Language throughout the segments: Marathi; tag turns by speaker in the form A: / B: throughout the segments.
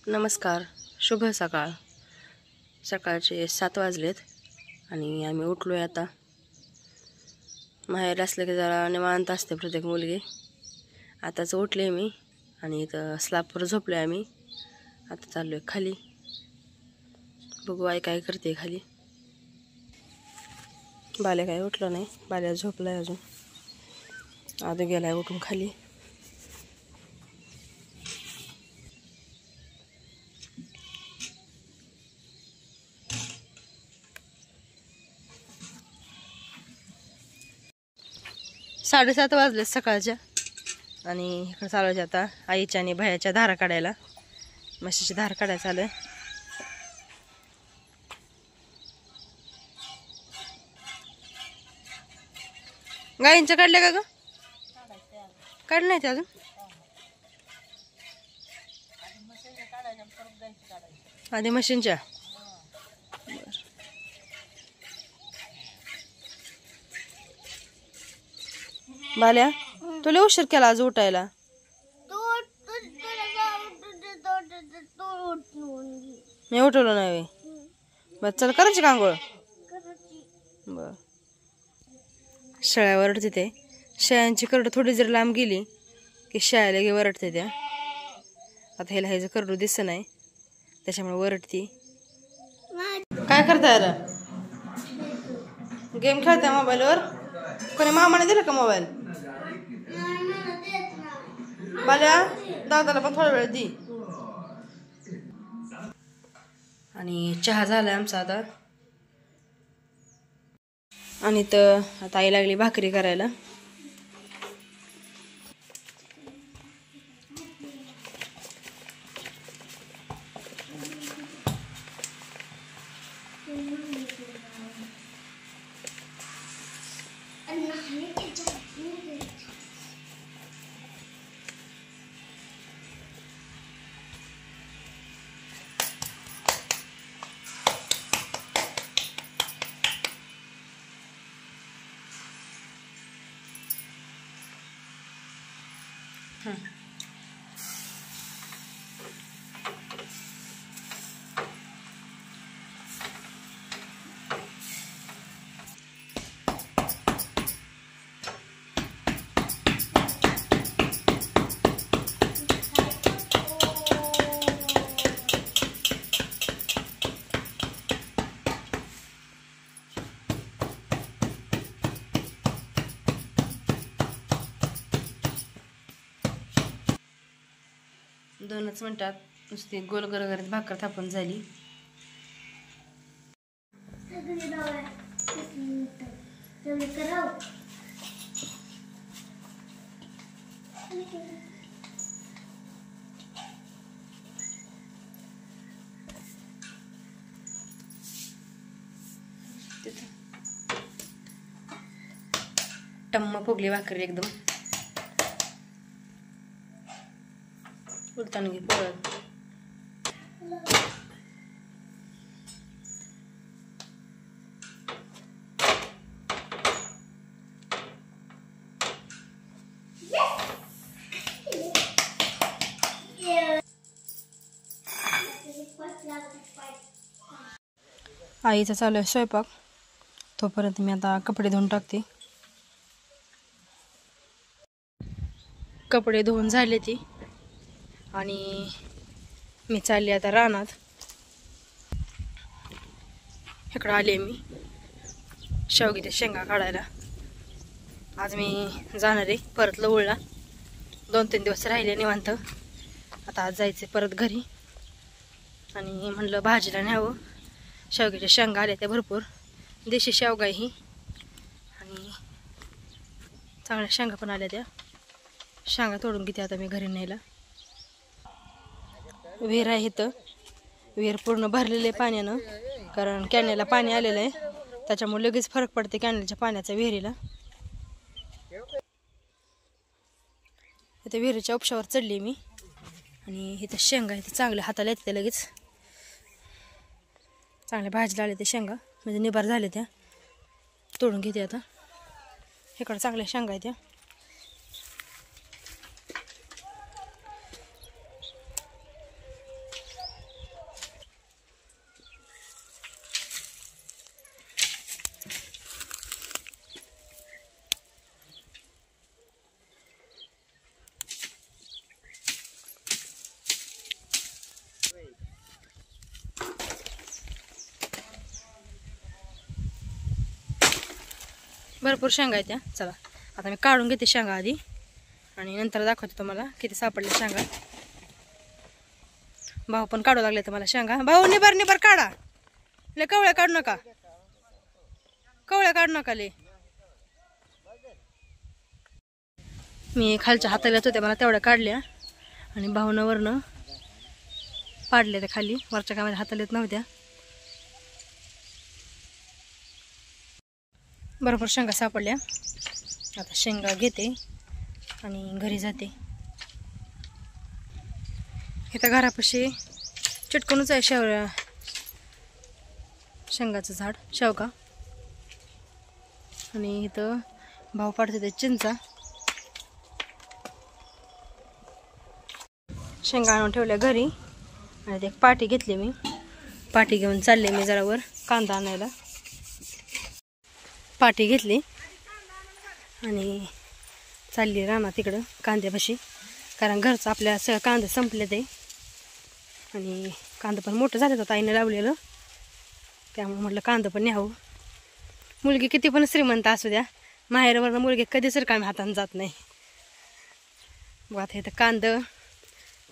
A: नमस्कार, शुभ सकाळ. सकाळचे 7 वाजलेत आणि आम्ही उठलो आहे आता. माहेर असलं की जरा निवांत असते प्रत्येक मुलगी. आताच उठले मी आणि इथं स्लॅपवर झोपलो आहे आम्ही. आता चाललो आहे खाली. बघू आई काय करते खाली. बाल्या काय उठलं नाही, बाल्या झोपला आहे अजून. आधी गेलाय उठून खाली. साडेसात वाजले सकाळच्या आणि इकडं चालवायच्या आता आईच्या आणि भैयाच्या धारा काढायला. म्हशीची धार काढायला चालू आहे. गाईंच्या काढल्या का ग? काढ नाही ते अजून. आधी मशीनच्या. बाल्या तुला उशीर केला आज उठायला. मी उठवलं नाही. बर चल करायची का आंघोळ? बर. शेळ्या वरडते ते. शेळ्यांची करड थोडी जर लांब गेली की शेळ्या लगे वरडते त्या. आता ह्याला ह्याचं करडू दिसत नाही त्याच्यामुळे वरडती. काय करताय आता? गेम खेळताय मोबाईलवर? कोणी मामाने दिला का मोबाईल? बाल्या दादाला पण थोडा वेळ दी. आणि चहा झालाय आमचा आता. आणि तर आता आई लागली भाकरी करायला. दोनच मिनिटात नुसती गोल गरगरीत भाकर थापून झाली. टम्म फुगली भाकरी एकदम. उलटान घे परत. आईचा चालू आहे स्वयंपाक. तोपर्यंत मी आता कपडे धुवून टाकते. कपडे धुवून झाले ती आणि मी चालली आता रानात. इकडं आले मी शेवग्याच्या शेंगा काढायला. आज मी जाणार आहे परत लवळला. 2-3 दिवस राहिले निवांत. आता आज जायचे परत घरी आणि म्हणलं भाजीला न्यावं. शेवग्याच्या शेंगा आल्या त्या भरपूर. देशी शेवगा ही आणि चांगल्या शेंगा पण आल्या त्या. शेंगा तोडून घेते आता मी घरी न्यायला. विहीर आहे इथं. विहीर पूर्ण भरलेलं आहे पाण्यानं, कारण कॅनेलला पाणी आलेलं आहे. त्याच्यामुळे लगेच फरक पडते कॅनेलच्या पाण्याचा विहिरीला. इथं विहिरीच्या उपशावर चढली मी आणि इथं शेंगा इथं चांगल्या हाताला येते लगेच. चांगल्या भाजीला आले ते शेंगा, म्हणजे निबार झाले त्या. तोडून घेते आता. इकडं चांगल्या शेंगा आहेत त्या. भरपूर शेंगा आहेत त्या. चला आता मी काढून घेते शेंगा आधी आणि नंतर दाखवते तुम्हाला किती सापडले शेंगा. भाऊ पण काढू लागले तर मला शेंगा. भाऊ निबार काढा, ले कवळ्या काढू नका, कवळ्या काढू नका ले. मी खालच्या हाताल्याच होत्या, मला तेवढ्या काढल्या आणि भाऊनं वरनं पाडल्या त्या खाली. वरच्या कामाच्या हाताल्यात नव्हत्या. भरपूर शेंगा सापडल्या. आता शेंगा घेते आणि घरी जाते. इथं घरापाशी चिटकूनच आहे शेंगाचं झाड, शेवगा. आणि इथं भाव पाडते ते चिंचा. शेंगा आणून ठेवल्या घरी आणि एक पाटी घेतली मी. पाटी घेऊन चालले मी जरा वर कांदा आणायला. पाटी घेतली आणि चालली रानात तिकडं कांद्यापाशी, कारण घरचं आपल्या सगळं कांदे संपले ते. आणि कांदा पण मोठं झालं होतं आईने लावलेलं, त्यामुळे म्हटलं कांदा पण न्यावं. मुलगी किती पण श्रीमंत असू द्या, माहेरवरनं मुलगी कधीच रिकाम्या हाताने जात नाही. बघ आता इथं कांदा,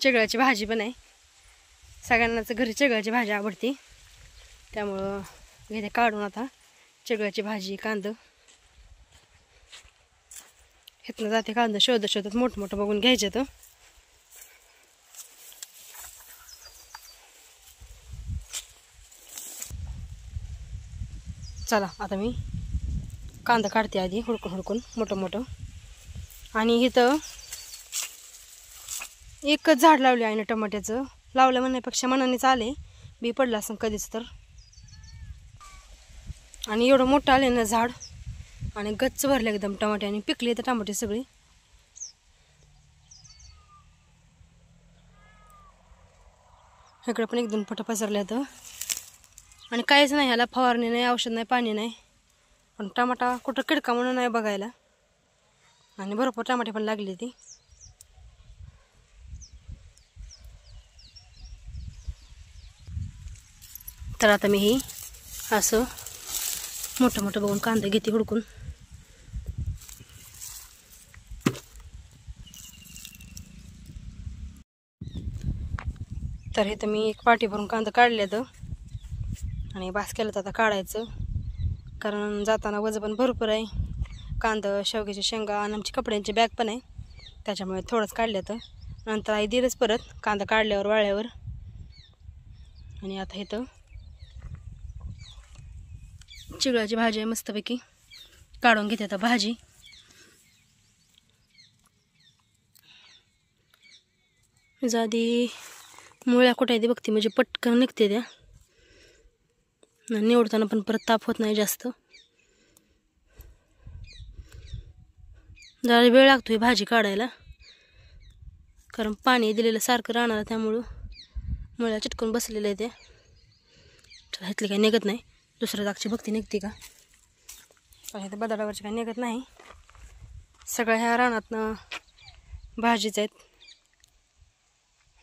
A: चिगळाची भाजी पण आहे. सगळ्यांनाच घरी चिगळाची भाजी आवडते, त्यामुळं घेते काढून आता चिगळाची भाजी, कांदा. इथनं जाते कांदा शोधत मोठं बघून घ्यायचे. तर चला आता मी कांदा काढते आधी हुडकून मोठं. आणि इथं एकच झाड लावले आहे ना टमाट्याचं. लावलं म्हणण्यापेक्षा मनानेच आले, बी पडलं असं कधीच तर. आणि एवढं मोठं आले ना झाड, आणि गच्च भरले एकदम टमाटे, आणि पिकले तर टमाटे सगळे. इकडे पण एकदम फटं पसरले तर. आणि काहीच नाही, ह्याला फवारणी नाही, औषध नाही, पाणी नाही. पण टमाटा कुठं किडका म्हणून नाही बघायला. आणि भरपूर टमाटे पण लागले ती. तर आता मी ही असं मोठं बघून कांदा घेते हुडकून. तर इथं मी एक पाटी भरून कांदा काढले तर, आणि बास केलं तर आता काढायचं, कारण जाताना वजन पण भरपूर आहे. कांदा, शेवग्याची शेंगा आणि आमची कपड्यांची बॅग पण आहे, त्याच्यामुळे थोडंच काढलं. तर नंतर आई दिलंच परत कांदा काढल्यावर वाळल्यावर. आणि आता इथं चिगळाची भाजी आहे मस्तपैकी, काढून घेते आता भाजी. आधी मुळ्या कुठे आहे ते बघते, म्हणजे पटकन निघते त्या. निवडताना पण परत ताप होत नाही जास्त. जरा वेळ लागतो ही भाजी काढायला, कारण पाणी दिलेलं सारखं राहणार, त्यामुळं मुळ्या चिटकून बसलेल्या आहेत त्या. ह्यातली काही निघत नाही. दुसऱ्या जागची बघती निघते का, पण इथं बदाडावरची काही निघत नाही. सगळ्या ह्या रानातनं भाजीच आहेत.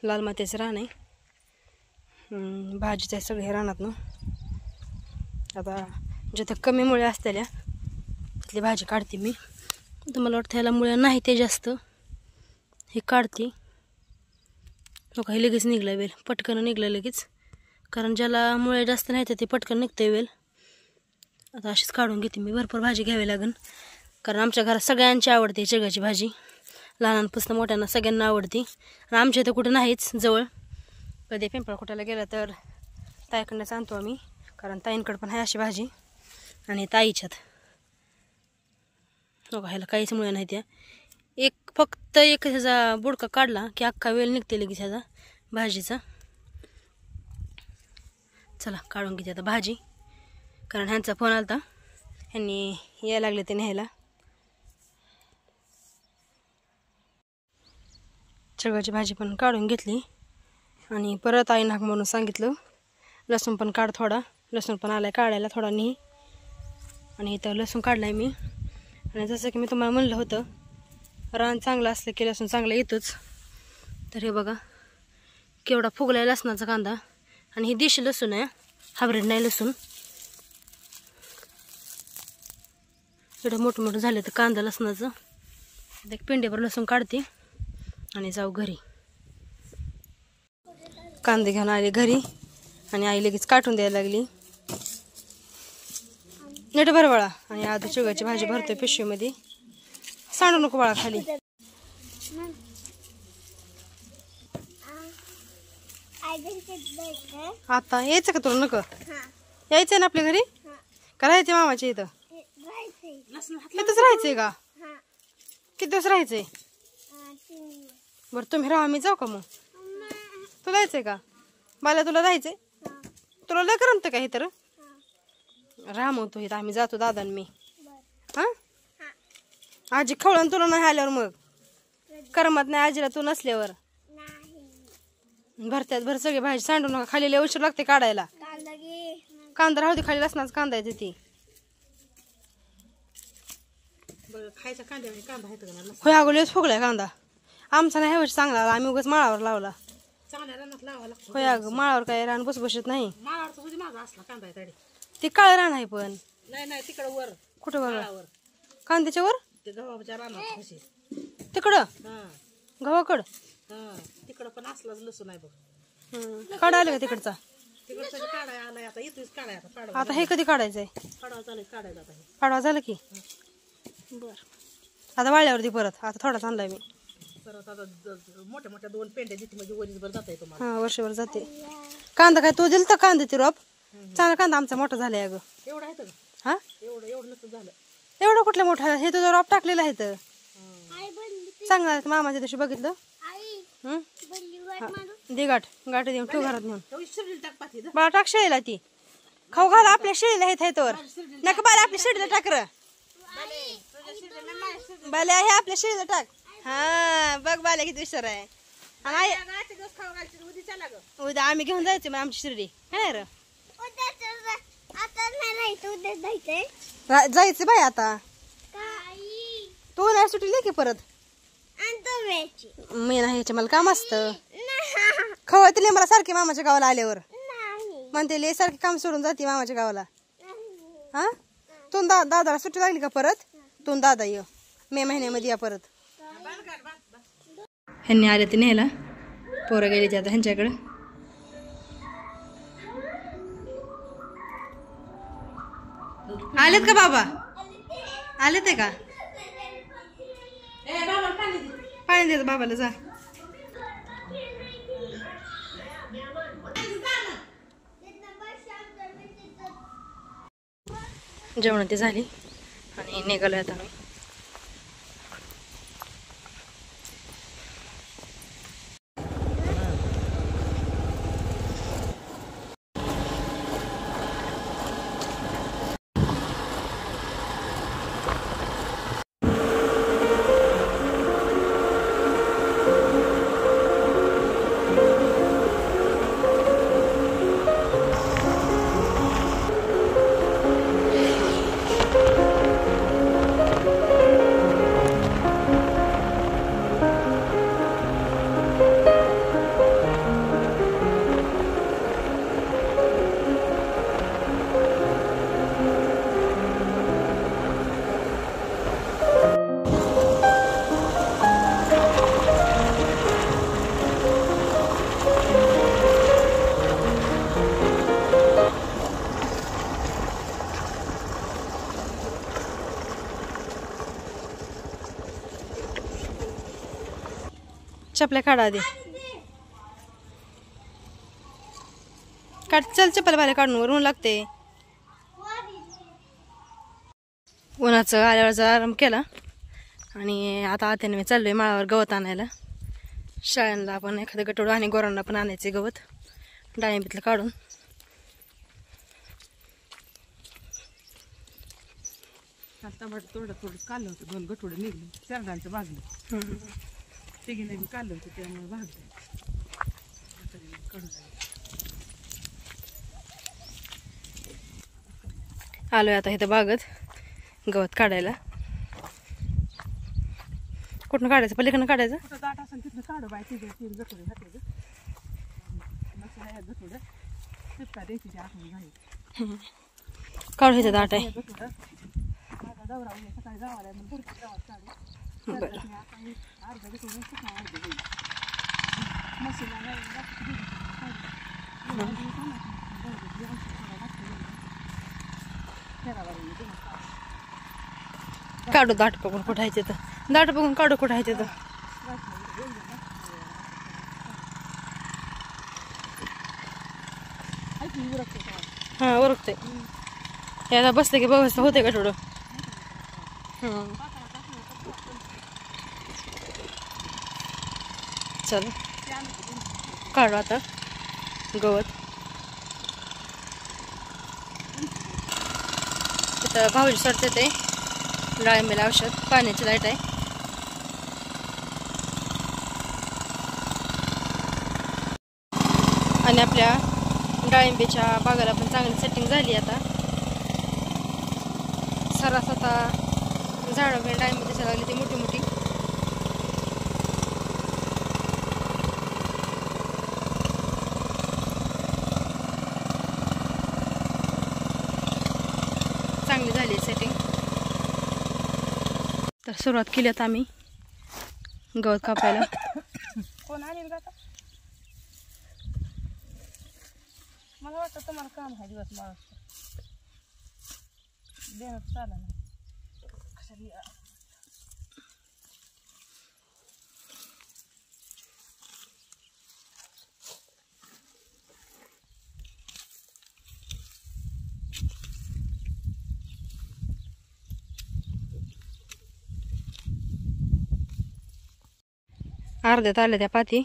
A: लाल मातीचं रान आहे, भाजीच आहे सगळ्या रानातनं. आता जिथं कमी मुळ्या असलेल्या तिथली भाजी काढते मी. तर मला वाटतं ह्याला मुळ्या नाही ते जास्त, हे काढते. लोक हे लगेच निघलं वेल, पटकन निघलं लगेच, कारण ज्याला मुळे जास्त नाही तर ते पटकन निघते वेल. आता अशीच काढून घेते मी. भरपूर भाजी घ्यावी लागेल, कारण आमच्या घरात सगळ्यांची आवडते चिगळाची भाजी. लहानांपासून मोठ्यांना सगळ्यांना आवडते. आणि आमच्या इथं कुठं नाहीच जवळ. कधी पिंपळखोट्याला गेलं तर ताईकडनंच आणतो आम्ही, कारण ताईंकडं पण आहे अशी भाजी. आणि ताईच्यात ह्याला काहीच मुळे नाही त्या. फक्त एक ह्याचा बुडका काढला की अख्खा वेल निघते लगेच ह्याचा भाजीचा. चला काढून घेते आता भाजी, कारण ह्यांचा फोन आला होता, ह्यांनी यायला लागले ते न्यायला. चिगळाची भाजी पण काढून घेतली. आणि परत आई नाक म्हणून सांगितलं लसूण पण काढ थोडा. लसूण पण आलाय काढायला थोडा नाही. आणि इथं लसूण काढलाय मी. आणि जसं की मी तुम्हाला म्हणलं होतं, रान चांगलं असलं की लसूण चांगला येतोच. तर हे बघा केवढा फुगलाय लसणाचा कांदा. आणि ही देशी लसूण आहे, हायब्रिड नाही लसूण. इकडे मोठं मोठं झालं तर कांदा लसणाचं एक पेंडेभर लसूण काढते आणि जाऊ घरी. कांदे घेऊन आले घरी आणि आई लगेच काटून द्यायला लागली. नीट भर बाळा. आणि आधी शेवग्याची भाजी भरतोय पिशवीमध्ये. सांडू नको बाळा खाली. आता यायचं का तुला? नको यायचंय ना आपल्या घरी? का राहायचंय मामाच्या इथं? इथंच राहायचंय का? किती दिवस राहायचंय? बरं तुम्ही राहा, मी जाऊ का मग? तुला यायचंय का? मला तुला राहायचंय? तुला लय करमत का हे? तर राहा मग तू इथं, आम्ही जातो दादा आणि मी. हा आजी खवळण तुला नाही आल्यावर मग करमत नाही आजीला तू नसल्यावर. भरत्यात भर सगळी भाजी सांडू नका खाली, लय उशीर लागते काढायला. कांदा राहू दे खाली, लसणाचं कांदा आहे ती. होय अगो लयच फुगलाय कांदा. आमचा नाही ह्या चांगला आला, आम्ही उगाच माळावर लावला. होय अगं माळावर काय रान बसबसत नाही. ते काळ रान आहे पण तिकडं वर. कुठं वर? कांद्याच्या वर तिकडं गव्हाकड
B: तिकडं पण असलाच लसूण आहे बघ.
A: काढा आले का तिकडचा?
B: काढाय आलाय आता, येतोच काढाय.
A: आता हे कधी काढायचंय?
B: काढायचं आता.
A: पाडवा झालं की बर. आता वाळल्यावरती परत आता थोडाच आणलाय मी.
B: परत आता मोठ्या मोठ्या 2 पेंड्या जिथे म्हणजे वर्षभर जाता येतो मला.
A: हा वर्षभर जाते. कांदा काय तू दिल तर कांद्याची रोप? चांगला कांदा आमचा मोठा झालाय अगं.
B: एवढा आहे तर?
A: हा
B: एवढं नसतं झालं.
A: एवढं कुठलं मोठा? हे तुझं रोप टाकलेलं आहे तर चांगला. मामाच्या दिवशी बघितलं. दे गाठ देऊन ठेव घरात नेऊन. बाळा टाक शेळीला, ती खाऊ घाला आपल्या शेळीला. हे थायतोवर नका बाला आपल्या शेळीला टाक र. बाल्या हे आपल्या शेळीला टाक. हा बघ बाल्या किती विचार आहे. उद्या आम्ही घेऊन जायचं मग आमची शिर्डी. काय र जायचं बाय आता. तू नाही सुट्टी दे की परत. मी नाही ह्याच्या मला काम असतं. खवळते मला सारखे मामाच्या गावाला आल्यावर म्हणते सारखे काम सोडून जाते मामाच्या गावाला. हा तू दादाला सुट्टी लागली का परत? तू दादा ये मे महिन्यामध्ये या परत. ह्यांनी आले ते न्यायला. पोरं गेले ते आता ह्यांच्याकडे. आलेत का बाबा? आलेत का? पाणी देत बाबाला जा. जेवण ते झाली आणि निघालोय आता मी. चपल्या काढा दे. काढ चल चप्पल बाहेर काढून वर ऊन लागते. उन्हाचं आल्यावरचा आराम केला आणि आता आत्याने मी चाललोय माळावर गवत आणायला. शाळांना पण एखादं गटोड आणि गोरांना पण आणायचे गवत डाळिंबीतलं काढून.
B: थोडं काढलं होतं 2 गटोडे निघले. शेरडांचं भाजलं तिघीने मी काढलं होतं त्यामुळे भाजलं.
A: आलोय आता इथं बागत गवत काढायला. कुठनं काढायचं? पलीकडनं काढायचं.
B: दाट असेल तिथनं काढू बाय. तिथे 3 गटोडे घातले गटोडं शिपका द्यायची आठवण झाली.
A: काढू ह्याचं दाट आहे.
B: दौरा उद्या सकाळी गावाला मग भरपूर गावात काढू.
A: बरं.
B: तर आता मी अर्धा घेतो सकाळ अर्धा घेईल मशीला
A: काढू दाट बघून कुठायचे तर दाट बघून काढू कुठायचे तर हा ओरखते याला बसते की बघ होते का थोडं. चल काढू आता गवत. तिथं भाऊजी सोडते ते डाळिंबीला औषध पाण्याची लाईट आहे. आणि आपल्या डाळिंबीच्या बागाला पण चांगली सेटिंग झाली आता. सरस आता झाडं वगैरे डाळिंबी दिसायला लागली ती मोठी मोठी. चांगली झाली सेटिंग. तर सुरुवात केली आता आम्ही गवत कापायला.
B: कोण आणील का? मला वाटतं तुम्हाला काम आहे दिवस मला देणं चाललं नाही.
A: अर्ध्यात आल्या त्या पाती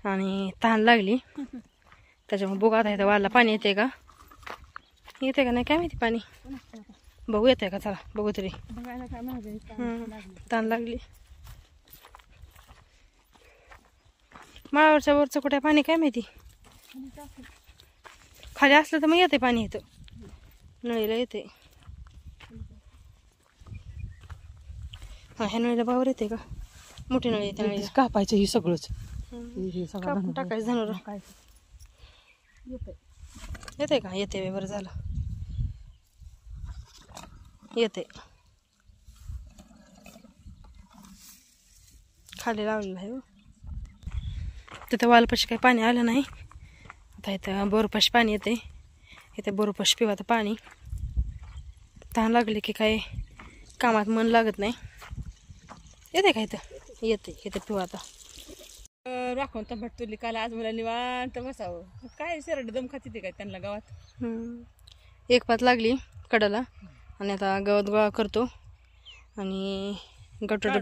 A: आणि तहान लागली त्याच्यामुळे बघू आता इथं वाला पाणी येते का नाही काय माहिती पाणी बघू येते का. चला बघू तरी.
B: बघायला काय माझं
A: तहान लागली. माळावरच्या वरचं कुठे पाणी काय माहिती. खाली असलं तर मग येते पाणी इथं नळीला येते. हा ह्या नळीला बावर येते का मोठी नळी येते नळीला.
B: कापायचं हे सगळंच
A: कापून टाकायचं जनावर.
B: काय
A: येते का येते बरं झालं येते. खाली लावलेलं आहे. तिथं वालपाशी काही पाणी आलं नाही. आता इथं बोरपाशी पाणी येते. इथं बोरपाशी पिवा तर पाणी. तहान लागली की काय कामात मन लागत नाही. येते का इथं येते इथं पिवा आता.
B: राखून तंबाट तुली काल आज मला निवांत बसावं. काय सरड दम खाती ते काय त्यांना गावात.
A: एक पात लागली कडाला आणि आता गवत गोळा करतो आणि गटोडं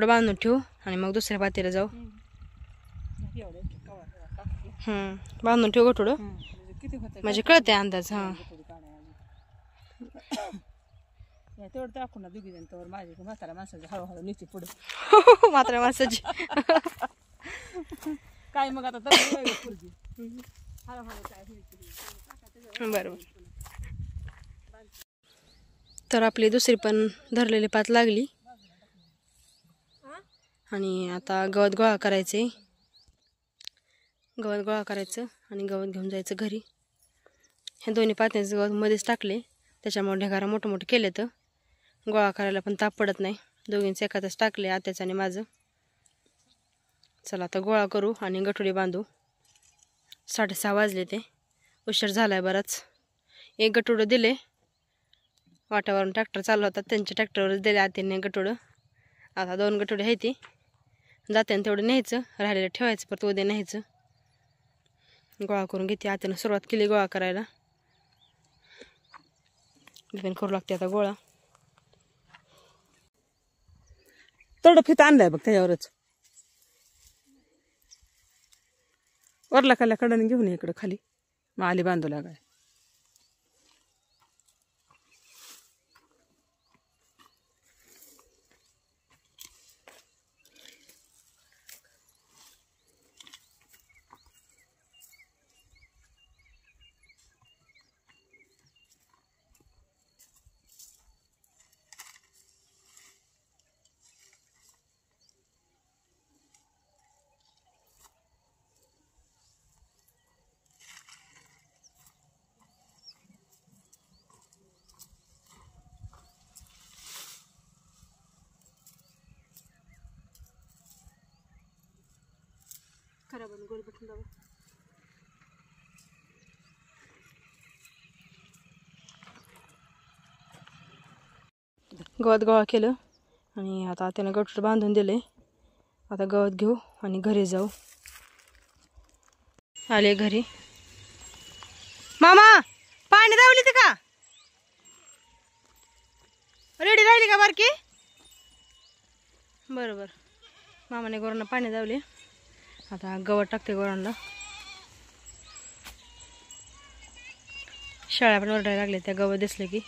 A: बांधून ठेवू आणि मग दुसऱ्या पातीला जाऊ. बांधून ठेवू गटोडं म्हणजे कळते अंदाज. हा
B: तेवढं दाखवून दोघी जण तर माझी म्हातारा माणसाची हळूहळू नीती पुढे
A: म्हाताऱ्या माणसाची
B: काय मग आता
A: बरोबर. तर आपली दुसरी पण धरलेली पात लागली आणि आता गवत गोळा करायचे. गवत गोळा करायचं आणि गवत घेऊन जायचं घरी. ह्या दोन्ही पात्यांचं गवत मध्येच टाकले त्याच्यामुळे ढेगारा मोठं मोठं केले तर गोळा करायला पण ताप पडत नाही. दोघींचं एखादंच टाकले आत्याचं आणि माझं. चला आता गोळा करू आणि गठोडी बांधू. 6:30 वाजले ते उशीर झालाय बराच. एक गठोडं दिले वाटावरून ट्रॅक्टर चालू होता त्यांच्या ट्रॅक्टरवरच दिले आत्याने गठोडं. आता 2 गठोडे आहे ते जात्यानं तेवढं न्यायचं राहिलेलं ठेवायचं परत उद्या न्यायचं. गोळा करून घेते. आत्यानं सुरुवात केली गोळा करायला. पण करू लागते आता गोळा.
B: तेवढं फित आणलाय बघ त्याच्यावरच. वरला खाल्या कडनं घेऊन ये इकडं खाली मग आली बांधू लागाय.
A: बरोबर गोल बटन दाबा. गवत गोळा केलं आणि आता त्यानं गवत बांधून दिले. आता गवत घेऊ आणि घरी जाऊ. आले घरी. मामा पाणी दावली ते का? रेडी राहिली का बारकी? बरोबर. मामाने गोरांना पाणी दावले. आता गवत टाकते गोरांना. शाळा पण ओरडायला लागले त्या गवत दिसले की.